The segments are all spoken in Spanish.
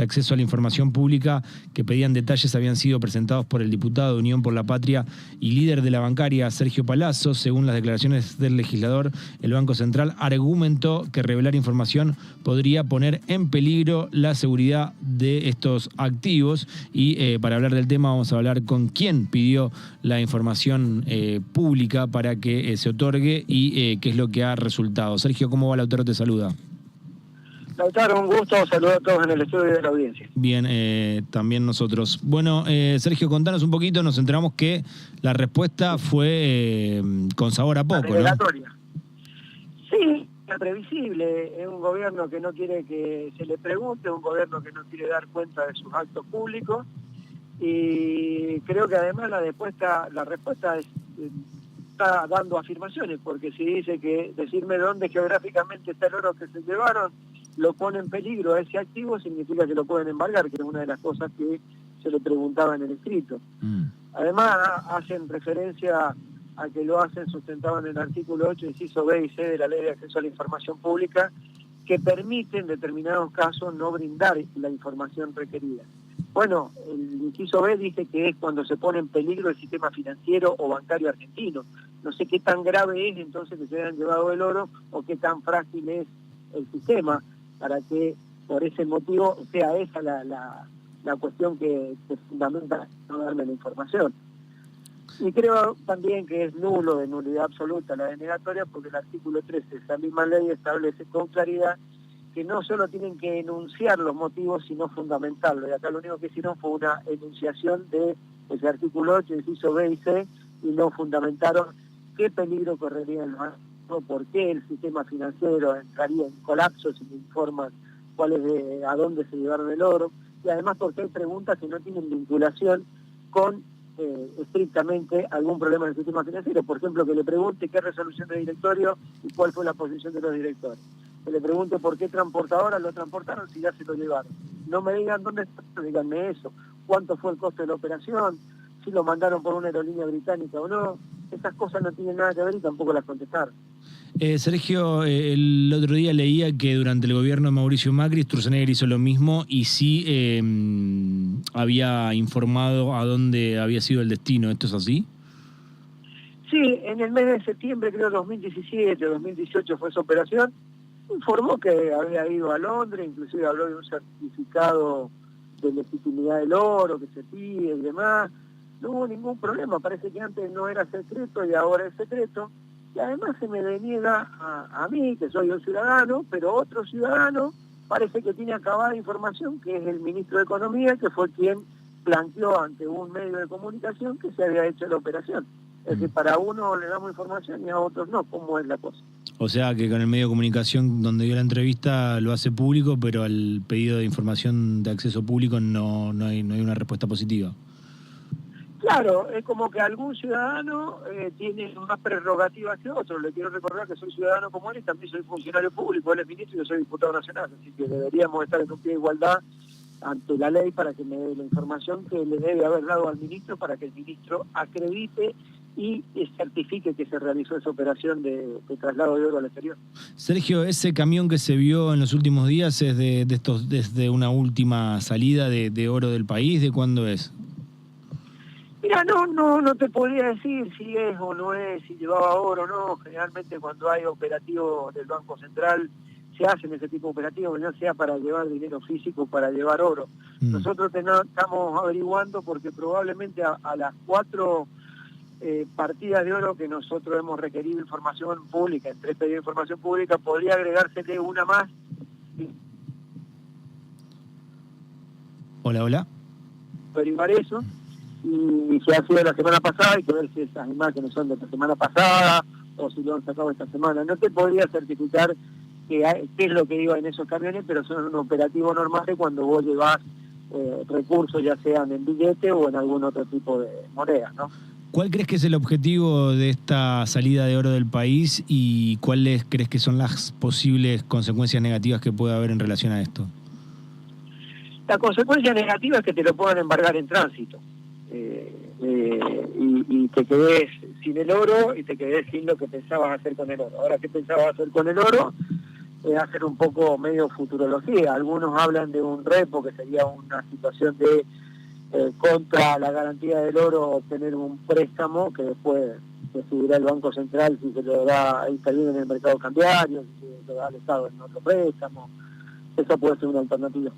de acceso a la información pública que pedían detalles habían sido presentados por el diputado de Unión por la Patria y líder de la bancaria Sergio Palazzo. Según las declaraciones del legislador, el Banco Central argumentó que revelar información podría poner en peligro la seguridad de estos activos. Y para hablar del tema vamos a hablar con quién pidió la información pública para que se otorgue y qué es lo que ha resultado. Sergio, ¿cómo va? Lautaro te saluda. Lautaro, un gusto, saludos a todos en el estudio de la audiencia. Bien, también nosotros. Bueno, Sergio, contanos un poquito, nos enteramos que la respuesta fue con sabor a poco, ¿no? Sí, es previsible, es un gobierno que no quiere que se le pregunte, un gobierno que no quiere dar cuenta de sus actos públicos, y creo que además la respuesta está dando afirmaciones, porque si dice que decirme dónde geográficamente está el oro que se llevaron lo pone en peligro a ese activo, significa que lo pueden embargar, que es una de las cosas que se le preguntaba en el escrito. Además hacen referencia a que lo hacen sustentado en el artículo 8, inciso B y C de la Ley de Acceso a la Información Pública, que permite en determinados casos no brindar la información requerida. Bueno, el inciso B dice que es cuando se pone en peligro el sistema financiero o bancario argentino. No sé qué tan grave es entonces que se hayan llevado el oro o qué tan frágil es el sistema para que por ese motivo sea esa la cuestión que fundamenta no darme la información. Y creo también que es nulo, de nulidad absoluta la denegatoria, porque el artículo 13 de esa misma ley establece con claridad que no solo tienen que enunciar los motivos, sino fundamentarlos. Y acá lo único que hicieron fue una enunciación de ese artículo 8, inciso B y C, y no fundamentaron qué peligro correría el banco, por qué el sistema financiero entraría en colapso si me informan a dónde se llevaron el oro, y además porque hay preguntas que no tienen vinculación con estrictamente algún problema del sistema financiero. Por ejemplo, que le pregunte qué resolución de directorio y cuál fue la posición de los directores. Que le pregunte por qué transportadoras lo transportaron si ya se lo llevaron. No me digan dónde está, díganme eso. ¿Cuánto fue el costo de la operación? Si lo mandaron por una aerolínea británica o no. Esas cosas no tienen nada que ver y tampoco las contestaron. Sergio, el otro día leía que durante el gobierno de Mauricio Macri, Sturzenegger hizo lo mismo y sí había informado a dónde había sido el destino. ¿Esto es así? Sí, en el mes de septiembre, creo 2017 o 2018 fue esa operación. Informó que había ido a Londres, inclusive habló de un certificado de legitimidad del oro que se pide y demás. No hubo ningún problema, parece que antes no era secreto y ahora es secreto. Y además se me deniega a mí, que soy un ciudadano, pero otro ciudadano parece que tiene acabada información, que es el ministro de Economía, que fue quien planteó ante un medio de comunicación que se había hecho la operación. Es que para uno le damos información y a otros no. ¿Cómo es la cosa? O sea que con el medio de comunicación donde dio la entrevista lo hace público, pero al pedido de información de acceso público no hay una respuesta positiva. Claro, es como que algún ciudadano tiene más prerrogativas que otro. Le quiero recordar que soy ciudadano como él y también soy funcionario público. Él es ministro y yo soy diputado nacional. Así que deberíamos estar en un pie de igualdad ante la ley para que me dé la información que le debe haber dado al ministro para que el ministro acredite y certifique que se realizó esa operación de traslado de oro al exterior. Sergio, ese camión que se vio en los últimos días es desde una última salida de oro del país. ¿De cuándo es? Mira, no te podría decir si es o no es, si llevaba oro o no. Generalmente cuando hay operativos del Banco Central se hacen ese tipo de operativos, no sea para llevar dinero físico, para llevar oro. Nosotros estamos averiguando porque probablemente a las 4 partidas de oro que nosotros hemos requerido información pública, en 3 pedidos de información pública, podría agregársele una más. Hola. Averiguar eso. Y si ha sido la semana pasada, hay que ver si esas imágenes son de la semana pasada o si lo han sacado esta semana. No te podría certificar qué es lo que iba en esos camiones, pero son un operativo normal cuando vos llevas recursos, ya sean en billete o en algún otro tipo de moneda, ¿no? ¿Cuál crees que es el objetivo de esta salida de oro del país y cuáles crees que son las posibles consecuencias negativas que puede haber en relación a esto? La consecuencia negativa es que te lo puedan embargar en tránsito. Y te quedes sin el oro y te quedes sin lo que pensabas hacer con el oro. Ahora, ¿qué pensabas hacer con el oro? hacer un poco medio futurología. Algunos hablan de un repo, que sería una situación de contra la garantía del oro obtener un préstamo que después decidirá el Banco Central si se lo da, interviene en el mercado cambiario, si se lo da al Estado en otro préstamo. Esa puede ser una alternativa.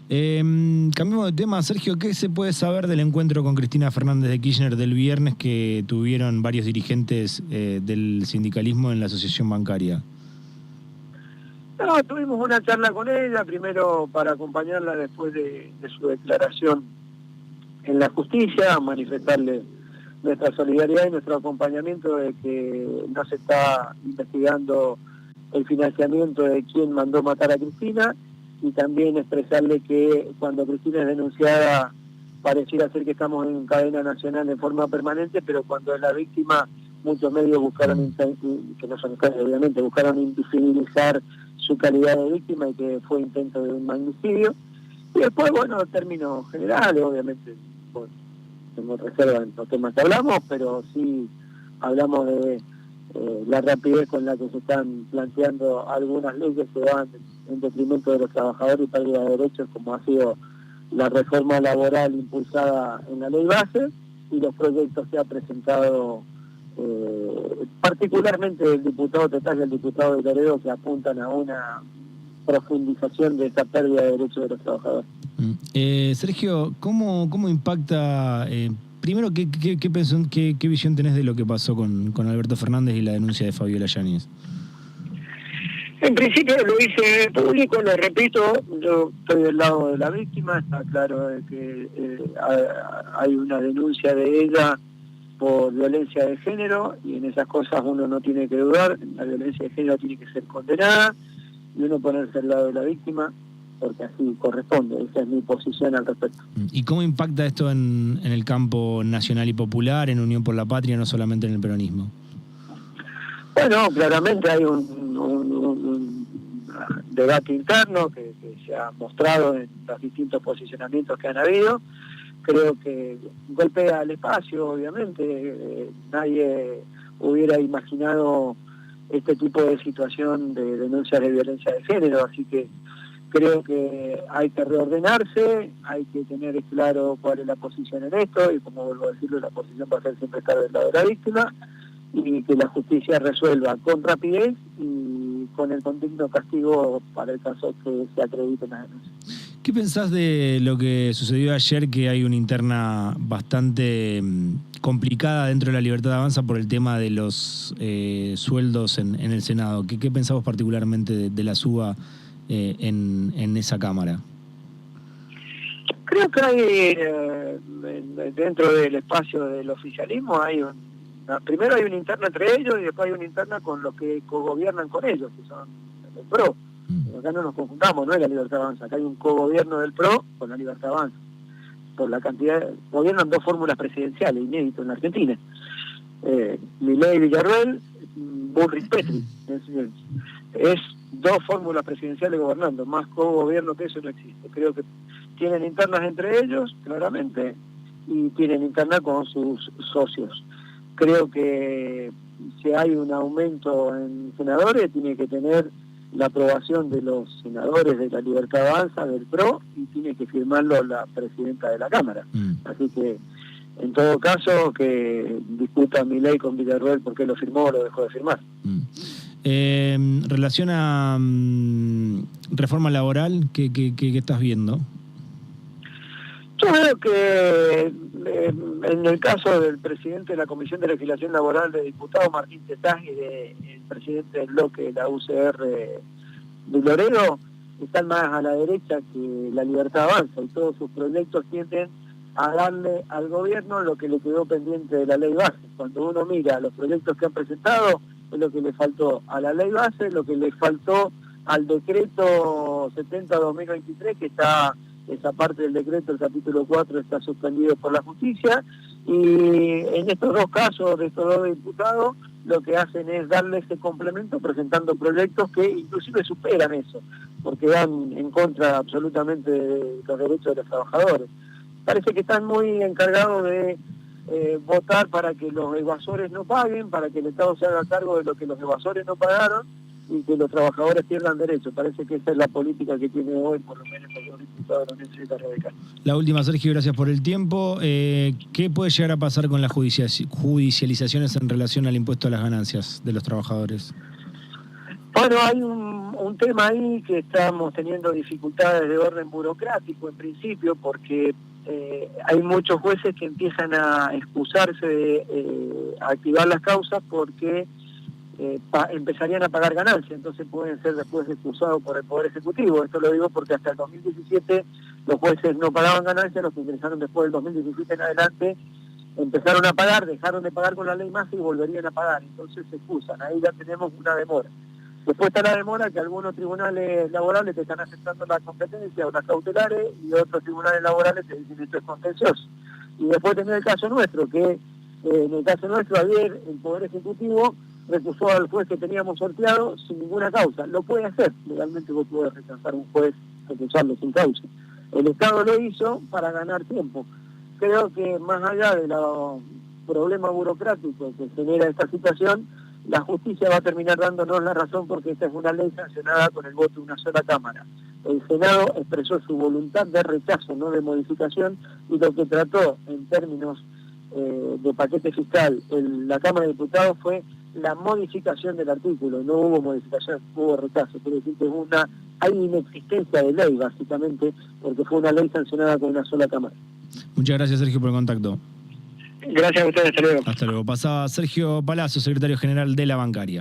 Cambiamos de tema, Sergio. ¿Qué se puede saber del encuentro con Cristina Fernández de Kirchner del viernes que tuvieron varios dirigentes del sindicalismo en la asociación bancaria? No, tuvimos una charla con ella, primero para acompañarla después de su declaración en la justicia, manifestarle nuestra solidaridad y nuestro acompañamiento de que no se está investigando el financiamiento de quien mandó matar a Cristina, y también expresarle que cuando Cristina es denunciada pareciera ser que estamos en cadena nacional en forma permanente, pero cuando es la víctima muchos medios buscaron, que no son ustedes obviamente, buscaron invisibilizar su calidad de víctima y que fue intento de un magnicidio. Y después, bueno, términos generales, obviamente, bueno, tengo reserva en los temas que hablamos, pero sí hablamos de la rapidez con la que se están planteando algunas leyes que van en detrimento de los trabajadores y pérdida de derechos, como ha sido la reforma laboral impulsada en la ley base y los proyectos que ha presentado particularmente el diputado Tetaz y el diputado de Toledo, que apuntan a una profundización de esta pérdida de derechos de los trabajadores. Sergio, ¿cómo impacta? Primero, ¿qué visión tenés de lo que pasó con Alberto Fernández y la denuncia de Fabiola Yáñez? En principio lo hice público, lo repito, yo estoy del lado de la víctima, está claro de que hay una denuncia de ella por violencia de género, y en esas cosas uno no tiene que dudar, la violencia de género tiene que ser condenada, y uno ponerse al lado de la víctima, porque así corresponde, esa es mi posición al respecto. ¿Y cómo impacta esto en el campo nacional y popular, en Unión por la Patria, no solamente en el peronismo? Bueno, claramente hay un debate interno que se ha mostrado en los distintos posicionamientos que han habido. Creo que golpea el espacio, obviamente. Nadie hubiera imaginado este tipo de situación de denuncias de violencia de género, así que creo que hay que reordenarse, hay que tener claro cuál es la posición en esto, y como vuelvo a decirlo, la posición va a ser siempre estar del lado de la víctima, y que la justicia resuelva con rapidez y con el condigno castigo para el caso que se acredite en la denuncia. ¿Qué pensás de lo que sucedió ayer, que hay una interna bastante complicada dentro de la Libertad Avanza por el tema de los sueldos en el Senado? ¿Qué pensamos particularmente de la suba en esa Cámara? Creo que hay, dentro del espacio del oficialismo, primero hay una interna entre ellos y después hay una interna con los que cogobiernan con ellos, que son el PRO. Acá no nos confundamos, no es la Libertad Avanza, acá hay un cogobierno del PRO con la Libertad Avanza. Por la cantidad, gobiernan dos fórmulas presidenciales, inédito en la Argentina. Milei Villarruel, Bullrich Petri. Es dos fórmulas presidenciales gobernando, más cogobierno que eso no existe. Creo que tienen internas entre ellos, claramente, y tienen interna con sus socios. Creo que si hay un aumento en senadores, tiene que tener la aprobación de los senadores de la Libertad Avanza, del PRO, y tiene que firmarlo la presidenta de la Cámara. Así que, en todo caso, que discuta Milei con Villarruel por qué lo firmó o lo dejó de firmar. Relación a reforma laboral, ¿qué estás viendo? Yo veo que en el caso del presidente de la Comisión de Legislación Laboral de Diputados, Martín Tetaz, y del presidente del bloque de la UCR, de Loredo, están más a la derecha que la Libertad Avanza, y todos sus proyectos tienden a darle al gobierno lo que le quedó pendiente de la ley base. Cuando uno mira los proyectos que han presentado, es lo que le faltó a la ley base, lo que le faltó al decreto 70-2023, que está... esa parte del decreto, el capítulo 4, está suspendido por la justicia, y en estos dos casos de estos dos diputados lo que hacen es darle ese complemento presentando proyectos que inclusive superan eso, porque van en contra absolutamente de los derechos de los trabajadores. Parece que están muy encargados de votar para que los evasores no paguen, para que el Estado se haga cargo de lo que los evasores no pagaron, y que los trabajadores pierdan derechos. Parece que esa es la política que tiene hoy, por lo menos los diputados de la Unión Cívica Radical. La última, Sergio, gracias por el tiempo. ¿Qué puede llegar a pasar con las judicializaciones en relación al impuesto a las ganancias de los trabajadores? Bueno, hay un tema ahí que estamos teniendo dificultades de orden burocrático en principio, porque hay muchos jueces que empiezan a excusarse de activar las causas porque empezarían a pagar ganancias, entonces pueden ser después excusados por el Poder Ejecutivo. Esto lo digo porque hasta el 2017 los jueces no pagaban ganancias, los que ingresaron después del 2017 en adelante empezaron a pagar, dejaron de pagar con la ley Massa y volverían a pagar, entonces se excusan, ahí ya tenemos una demora. Después está la demora que algunos tribunales laborales te están aceptando la competencia o las cautelares y otros tribunales laborales te dicen esto es contencioso. Y después tenés el caso nuestro, que en el caso nuestro ayer el Poder Ejecutivo recusó al juez que teníamos sorteado sin ninguna causa. Lo puede hacer, legalmente vos podés rechazar un juez, recusarlo sin causa. El Estado lo hizo para ganar tiempo. Creo que más allá de los problemas burocráticos que genera esta situación, la justicia va a terminar dándonos la razón porque esta es una ley sancionada con el voto de una sola Cámara. El Senado expresó su voluntad de rechazo, no de modificación, y lo que trató en términos de paquete fiscal la Cámara de Diputados fue la modificación del artículo. No hubo modificación, hubo rechazo. Quiere decir que hay inexistencia de ley, básicamente, porque fue una ley sancionada con una sola Cámara. Muchas gracias, Sergio, por el contacto. Gracias a ustedes, hasta luego. Hasta luego. Pasaba Sergio Palazzo, secretario general de la Bancaria.